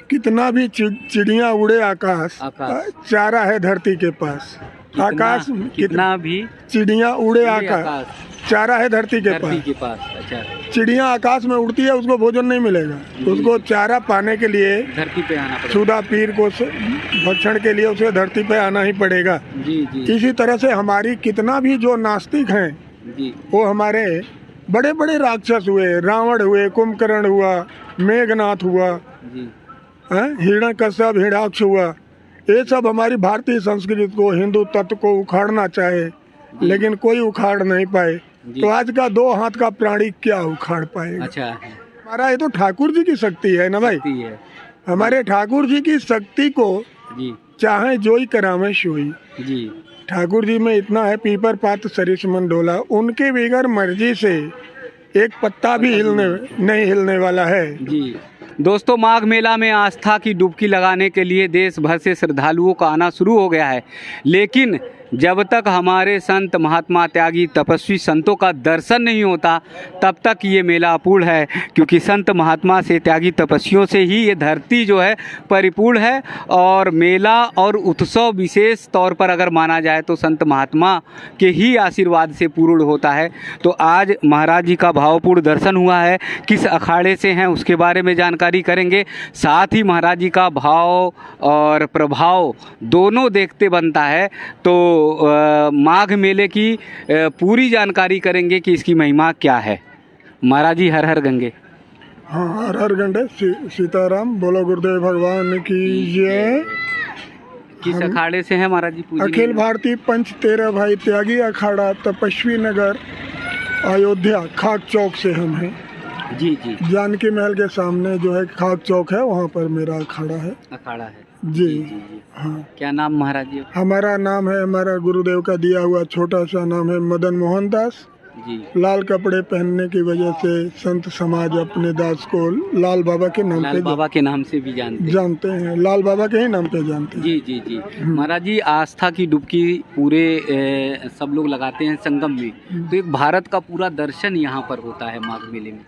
कितना भी चिड़िया उड़े आकाश, चारा है धरती के पास। आकाश कितना भी चिड़िया उड़े आकाश, चारा है धरती के पास। अच्छा, चिड़िया आकाश में उड़ती है, उसको भोजन नहीं मिलेगा, उसको चारा पाने के लिए धरती पे आना पड़ेगा। शुदा पीर को भक्षण के लिए उसे धरती पे आना ही पड़ेगा। जी जी। इसी तरह से हमारी कितना भी जो नास्तिक हैं जी, वो हमारे बड़े बड़े राक्षस हुए, रावण हुए, कुंभकर्ण हुआ, मेघनाथ हुआ, हिरण्यकश्यप, हिरण्याक्ष हुआ, ये सब हमारी भारतीय संस्कृति को, हिंदू तत्व को उखाड़ना चाहे, लेकिन कोई उखाड़ नहीं पाए। तो आज का 2 हाथ का प्राणी क्या उखाड़ पाएगा? अच्छा, हमारा ये तो ठाकुर जी की शक्ति है ना भाई। हमारे ठाकुर जी की शक्ति को चाहे जोई करावे सोई। ठाकुर जी में इतना है, पीपर पात सरिस मन डोला, उनके बगैर मर्जी से एक पत्ता भी नहीं हिलने वाला है। जी दोस्तों, माघ मेला में आस्था की डुबकी लगाने के लिए देश भर से श्रद्धालुओं का आना शुरू हो गया है, लेकिन जब तक हमारे संत महात्मा त्यागी तपस्वी संतों का दर्शन नहीं होता तब तक ये मेला अपूर्ण है, क्योंकि संत महात्मा से त्यागी तपस्वियों से ही ये धरती जो है परिपूर्ण है। और मेला और उत्सव विशेष तौर पर अगर माना जाए तो संत महात्मा के ही आशीर्वाद से पूर्ण होता है। तो आज महाराज जी का भावपूर्ण दर्शन हुआ है, किस अखाड़े से हैं उसके बारे में जानकारी करेंगे, साथ ही महाराज जी का भाव और प्रभाव दोनों देखते बनता है। तो माघ मेले की पूरी जानकारी करेंगे कि इसकी महिमा क्या है। महाराज जी हर हर गंगे। हाँ, हर हर गंगे। सीताराम, बोलो गुरुदेव भगवान की जय। किस अखाड़े से हैं महाराज जी? अखिल भारतीय पंच 13 भाई त्यागी अखाड़ा, तपस्वी नगर, अयोध्या, खाक चौक से हम हैं। जी जी। जानकी महल के सामने जो है खाक चौक है, वहाँ पर मेरा अखाड़ा है। जी, हाँ। क्या नाम महाराज जी? हमारा नाम है, हमारा गुरुदेव का दिया हुआ छोटा सा नाम है मदन मोहन दास जी। लाल कपड़े पहनने की वजह से संत समाज अपने दास को लाल बाबा के नाम से भी जानते हैं। लाल बाबा के ही नाम पे जानते हैं। जी जी जी। महाराज जी, आस्था की डुबकी पूरे सब लोग लगाते हैं संगम में, तो एक भारत का पूरा दर्शन यहाँ पर होता है माघ मेले में।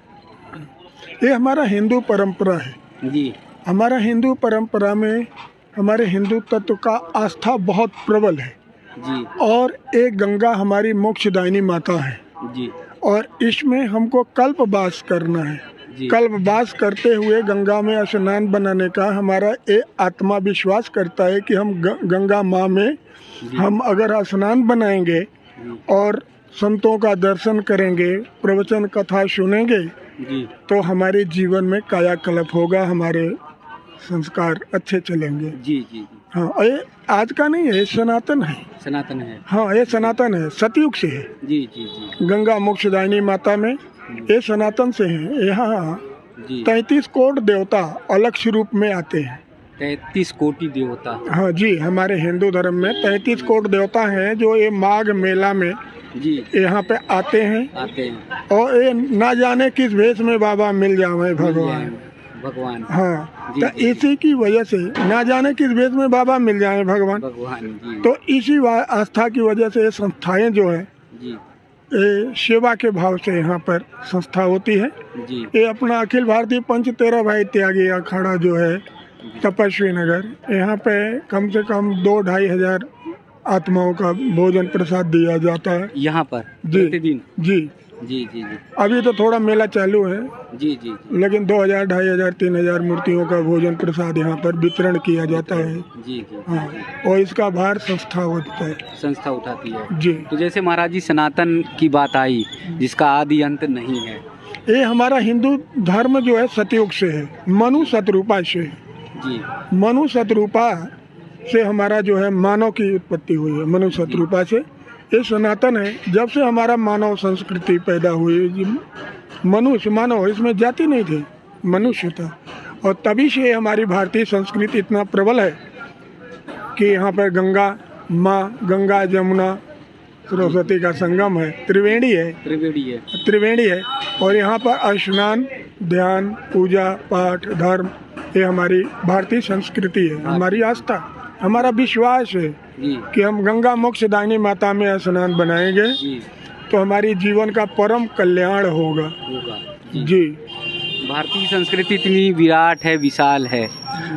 ये हमारा हिंदू परंपरा है जी। हमारा हिंदू परंपरा में हमारे हिंदू तत्व का आस्था बहुत प्रबल है जी। और एक गंगा हमारी मोक्षदायिनी माता है जी। और इसमें हमको कल्पवास करना है जी। कल्पवास करते हुए गंगा में स्नान बनाने का हमारा ये आत्मा विश्वास करता है कि हम गंगा माँ में हम अगर स्नान बनाएंगे और संतों का दर्शन करेंगे, प्रवचन कथा सुनेंगे जी, तो हमारे जीवन में कायाकल्प होगा, हमारे संस्कार अच्छे चलेंगे। जी जी। हाँ, ये आज का नहीं है, सनातन है। सनातन है। हाँ, ये सनातन है, सतयुग से है। जी जी जी। गंगा मोक्षदायिनी माता में ये सनातन से है। यहाँ 33 कोटि देवता अलग स्वरूप में आते हैं। 33 कोटि देवता? हाँ जी, हमारे हिंदू धर्म में 33 कोटि देवता हैं जो ये माघ मेला में जी यहाँ पे आते हैं और ये ना जाने किस भेष में बाबा मिल जावे भगवान। हाँ, तो इसी की वजह से ना जाने किस भेष में बाबा मिल जाए भगवान जी। तो इसी आस्था की वजह से ये संस्थाएं जो है ये सेवा के भाव से यहाँ पर संस्था होती है जी। ये अपना अखिल भारतीय पंच 13 भाई त्यागी अखाड़ा जो है तपस्वी नगर, यहाँ पे कम से कम 2-2.5 हजार आत्माओं का भोजन प्रसाद दिया जाता है यहाँ पर जी। प्रतिदिन? जी जी जी जी। अभी तो थोड़ा मेला चालू है जी जी जी। लेकिन 2000, 2500, 3000 मूर्तियों का भोजन प्रसाद यहाँ पर वितरण किया जाता है। जी जी। हाँ, और इसका भार संस्था उठाती है जी। तो जैसे महाराज जी सनातन की बात आई जिसका आदि अंत नहीं है, ये हमारा हिंदू धर्म जो है सतयुग से है, मनु शतरूपा से जी। मनु शतरूपा से हमारा जो है मानव की उत्पत्ति हुई है, मनु शतरूपा से। ये सनातन है, जब से हमारा मानव संस्कृति पैदा हुई, मनुष्य मानव, इसमें जाति नहीं थी, मनुष्य था। और तभी से हमारी भारतीय संस्कृति इतना प्रबल है कि यहाँ पर गंगा माँ, गंगा जमुना सरस्वती का संगम है, त्रिवेणी है। और यहाँ पर स्नान, ध्यान, पूजा पाठ, धर्म, ये हमारी भारतीय संस्कृति है, हमारी आस्था, हमारा विश्वास है कि हम गंगा मोक्षदायिनी माता में स्नान बनाएंगे तो हमारी जीवन का परम कल्याण होगा जी। भारतीय संस्कृति इतनी विराट है, विशाल है,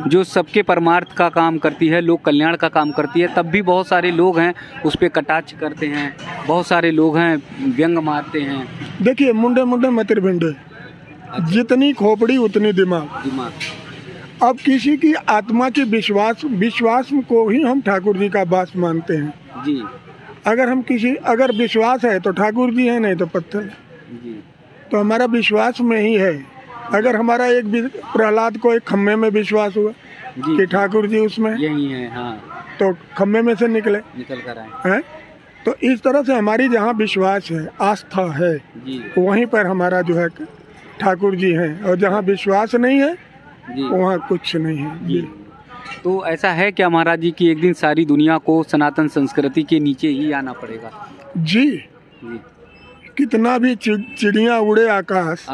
जो सबके परमार्थ का काम करती है, लोक कल्याण का काम करती है, तब भी बहुत सारे लोग हैं उस पर कटाक्ष करते हैं, बहुत सारे लोग हैं व्यंग मारते हैं। देखिए, मुंडे मुंडे मतिर भिंडे, जितनी खोपड़ी उतनी दिमाग। अब किसी की आत्मा की विश्वास को ही हम ठाकुर जी का वास मानते हैं जी। अगर विश्वास है तो ठाकुर जी है, नहीं तो पत्थर जी। तो हमारा विश्वास में ही है। अगर हमारा एक प्रहलाद को एक खम्भे में विश्वास हुआ कि ठाकुर जी उसमें यही है, हाँ, तो खम्भे में से निकल कर आए हैं। तो इस तरह से हमारी जहाँ विश्वास है, आस्था है, वहीं पर हमारा जो है ठाकुर जी हैं, और जहाँ विश्वास नहीं है वहाँ कुछ नहीं है जी। तो ऐसा है क्या महाराज जी कि एक दिन सारी दुनिया को सनातन संस्कृति के नीचे ही आना पड़ेगा? जी। कितना भी चिड़िया उड़े आकाश,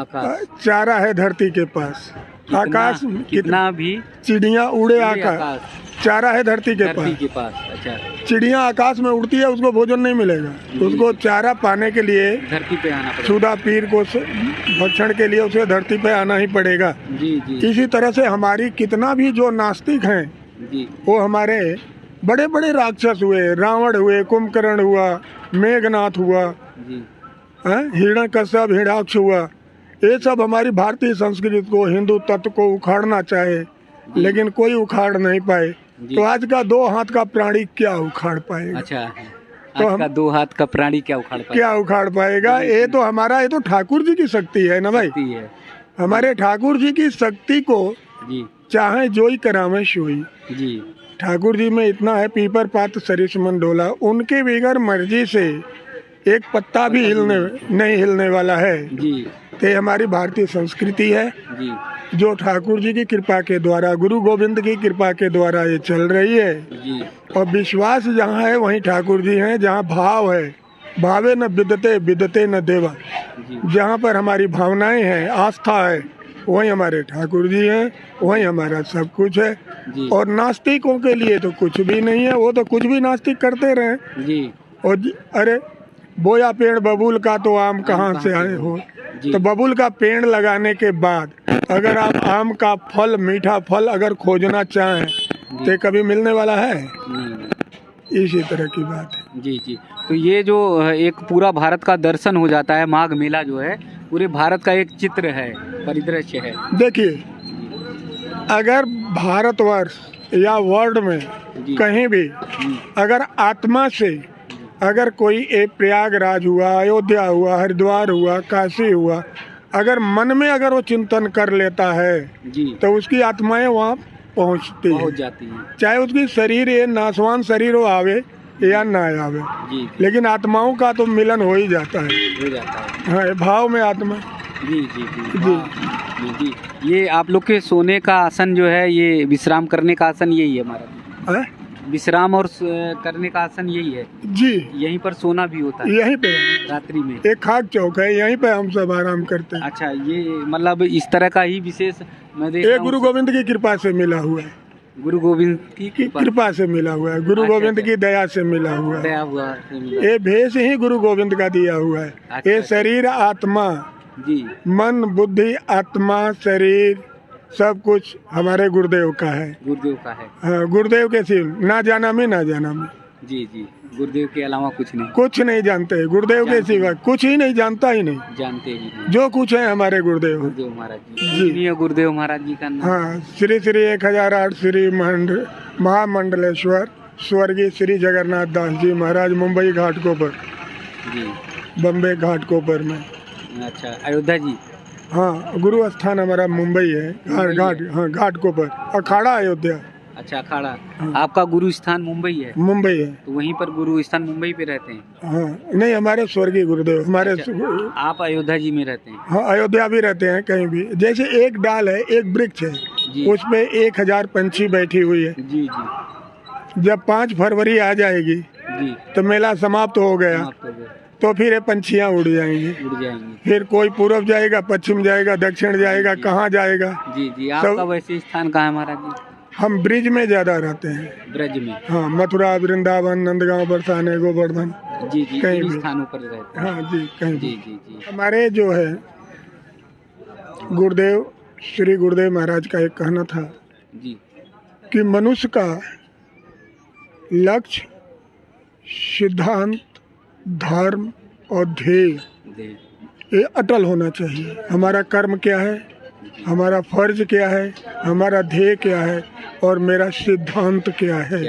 चारा है धरती के पास। आकाश कितना भी चिड़िया उड़े आकाश, चारा है धरती के पास। अच्छा। चिड़िया आकाश में उड़ती है, उसको भोजन नहीं मिलेगा, उसको चारा पाने के लिए धरती पे आना पड़ेगा। सुधा पीर को भक्षण के लिए उसे धरती पे आना ही पड़ेगा। जी। इसी तरह से हमारी कितना भी जो नास्तिक हैं जी, वो हमारे बड़े बड़े राक्षस हुए, रावण हुए, कुंभकर्ण हुआ, मेघनाथ हुआ, हिरण्यकश्यप, हिरण्याक्ष हुआ, ये सब हमारी भारतीय संस्कृति को, हिंदू तत्व को उखाड़ना चाहे, लेकिन कोई उखाड़ नहीं पाए। तो आज का 2 हाथ का प्राणी क्या उखाड़ पाएगा? अच्छा, तो आज का 2 हाथ का प्राणी क्या उखाड़ पाएगा? ये तो ठाकुर जी की शक्ति है ना भाई। हमारे ठाकुर जी की शक्ति को चाहे जोई करावे सोई। ठाकुर जी में इतना है, पीपर पात सरिस मन डोला, उनके बगैर मर्जी से एक पत्ता भी नहीं हिलने वाला है जी। तो हमारी भारतीय संस्कृति है जी, जो ठाकुर जी की कृपा के द्वारा, गुरु गोविंद की कृपा के द्वारा ये चल रही है जी। और विश्वास जहाँ है वहीं ठाकुर जी हैं। जहाँ भाव है, भावे न विदते, विदते न देवा, जहाँ पर हमारी भावनाएं हैं, आस्था है, वहीं हमारे ठाकुर जी हैं, वहीं हमारा सब कुछ है जी। और नास्तिकों के लिए तो कुछ भी नहीं है, वो तो कुछ भी नास्तिक करते रहे जी। और अरे बोया पेड़ बबूल का तो आम कहाँ से आए हो? तो बबूल का पेड़ लगाने के बाद अगर आप आम का फल, मीठा फल अगर खोजना चाहें तो कभी मिलने वाला है? इसी तरह की बात है जी। तो ये जो एक पूरा भारत का दर्शन हो जाता है, माघ मेला जो है पूरे भारत का एक चित्र है, परिदृश्य है। देखिए, अगर भारतवर्ष या वर्ल्ड में कहीं भी अगर आत्मा से अगर कोई एक प्रयागराज हुआ, अयोध्या हुआ, हरिद्वार हुआ, काशी हुआ, अगर मन में अगर वो चिंतन कर लेता है जी, तो उसकी आत्माएं वहाँ पहुँच जाती हैं। चाहे उसकी शरीर ये नासवान शरीर हो आवे या ना आवे जी, लेकिन आत्माओं का तो मिलन हो ही जाता है। हाँ, भाव में आत्मा जी। ये आप लोग के सोने का आसन जो है, ये विश्राम करने का आसन यही है हमारा? विश्राम और करने का आसन यही है जी। यहीं पर सोना भी होता है? यहीं पे रात्रि में एक खाक चौक है, यहीं पे हम सब आराम करते हैं। अच्छा, ये मतलब इस तरह का ही विशेष मैं देख रहा हूं। गुरु गोविंद की कृपा से मिला हुआ है, गुरु गोविंद की कृपा से मिला हुआ है, गुरु गोविंद की दया से मिला हुआ है। ये भेष ही गुरु गोविंद का दिया हुआ है। ये शरीर, आत्मा जी, मन, बुद्धि, आत्मा, शरीर सब कुछ हमारे गुरुदेव का है। हाँ, गुरुदेव के सिवा ना जाना में जी। गुरुदेव के अलावा कुछ नहीं जानते। गुरुदेव के सिवा कुछ ही नहीं जानता, ही नहीं जानते। जो कुछ है हमारे गुरुदेव महाराज जी। गुरुदेव महाराज जी का नाम? हाँ, श्री 1008 श्री महामंडलेश्वर स्वर्गीय श्री जगन्नाथ दास जी महाराज, मुंबई घाटकोपर जी, बम्बे घाटकोपर में। अच्छा, अयोध्या जी? हाँ, गुरु स्थान हमारा मुंबई है, घाटकोपर, अखाड़ा अयोध्या। अच्छा, अखाड़ा। हाँ। आपका गुरु स्थान मुंबई है? मुंबई है। तो वहीं पर गुरु स्थान मुंबई पे रहते हैं? हाँ, नहीं, हमारे स्वर्गीय गुरुदेव हमारे। अच्छा, आप अयोध्या जी में रहते हैं? हाँ, अयोध्या भी रहते हैं, कहीं भी। जैसे एक डाल है, एक वृक्ष है, उसपे 1000 पंछी बैठी हुई है जी। जब 5 फरवरी आ जाएगी जी, तो मेला समाप्त हो गया, तो फिर ये पंछियाँ उड़ जाएंगी। फिर कोई पूर्व जाएगा, पश्चिम जाएगा, दक्षिण जाएगा, कहाँ जाएगा जी। आपका वैसे स्थान कहाँ है महाराज जी? हम ब्रिज में ज्यादा रहते हैं। ब्रिज में? हाँ, मथुरा, वृंदावन, नंदगांव, बरसाने, गोवर्धन जी, कहीं भी स्थानों पर रहते हैं। हाँ जी, कहीं जी। हमारे जो है गुरुदेव, श्री गुरुदेव महाराज का एक कहना था जी, कि मनुष्य का लक्ष्य, सिद्धांत, धर्म और ध्येय ये अटल होना चाहिए। हमारा कर्म क्या है, हमारा फर्ज क्या है, हमारा ध्येय क्या है और मेरा सिद्धांत क्या है।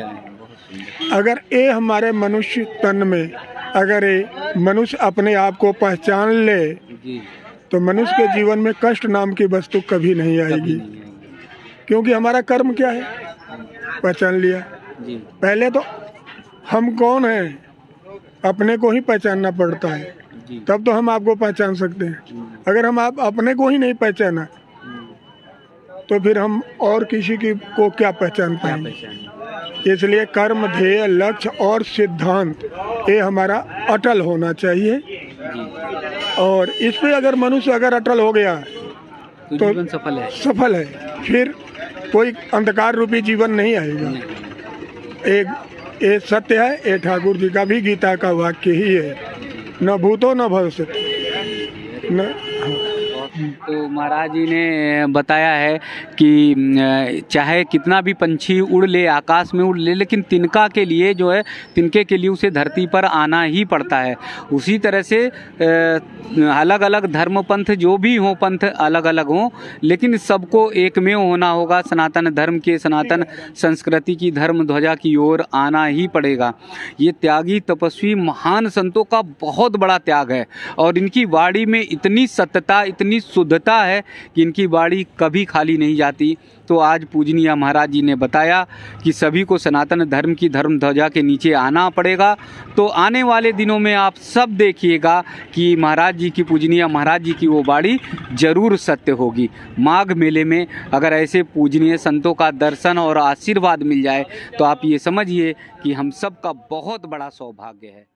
अगर ये हमारे मनुष्य तन में, अगर ये मनुष्य अपने आप को पहचान ले तो मनुष्य के जीवन में कष्ट नाम की वस्तु कभी नहीं आएगी। क्योंकि हमारा कर्म क्या है, पहचान लिया। पहले तो हम कौन हैं अपने को ही पहचानना पड़ता है, तब तो हम आपको पहचान सकते हैं। अगर हम आप अपने को ही नहीं पहचाना तो फिर हम और किसी की को क्या पहचान पाएंगे। इसलिए कर्म, ध्येय, लक्ष्य और सिद्धांत ये हमारा अटल होना चाहिए। और इस पे अगर मनुष्य अगर अटल हो गया तो जीवन सफल है। फिर कोई अंधकार रूपी जीवन नहीं आएगा। एक सत्य है, ये ठाकुर जी का भी गीता का वाक्य ही है, न भूतो न भविष्यति न। तो महाराज जी ने बताया है कि चाहे कितना भी पंछी उड़ ले, आकाश में उड़ ले, लेकिन तिनका के लिए जो है, तिनके के लिए उसे धरती पर आना ही पड़ता है। उसी तरह से अलग अलग धर्म पंथ जो भी हों, पंथ अलग अलग हों, लेकिन सबको एक में होना होगा। सनातन धर्म के, सनातन संस्कृति की धर्म ध्वजा की ओर आना ही पड़ेगा। ये त्यागी तपस्वी महान संतों का बहुत बड़ा त्याग है और इनकी वाणी में इतनी सत्यता, इतनी शुद्धता है कि इनकी वाणी कभी खाली नहीं जाती। तो आज पूजनीय महाराज जी ने बताया कि सभी को सनातन धर्म की धर्म ध्वजा के नीचे आना पड़ेगा। तो आने वाले दिनों में आप सब देखिएगा कि महाराज जी की, पूजनीय महाराज जी की वो वाणी जरूर सत्य होगी। माघ मेले में अगर ऐसे पूजनीय संतों का दर्शन और आशीर्वाद मिल जाए तो आप ये समझिए कि हम सब का बहुत बड़ा सौभाग्य है।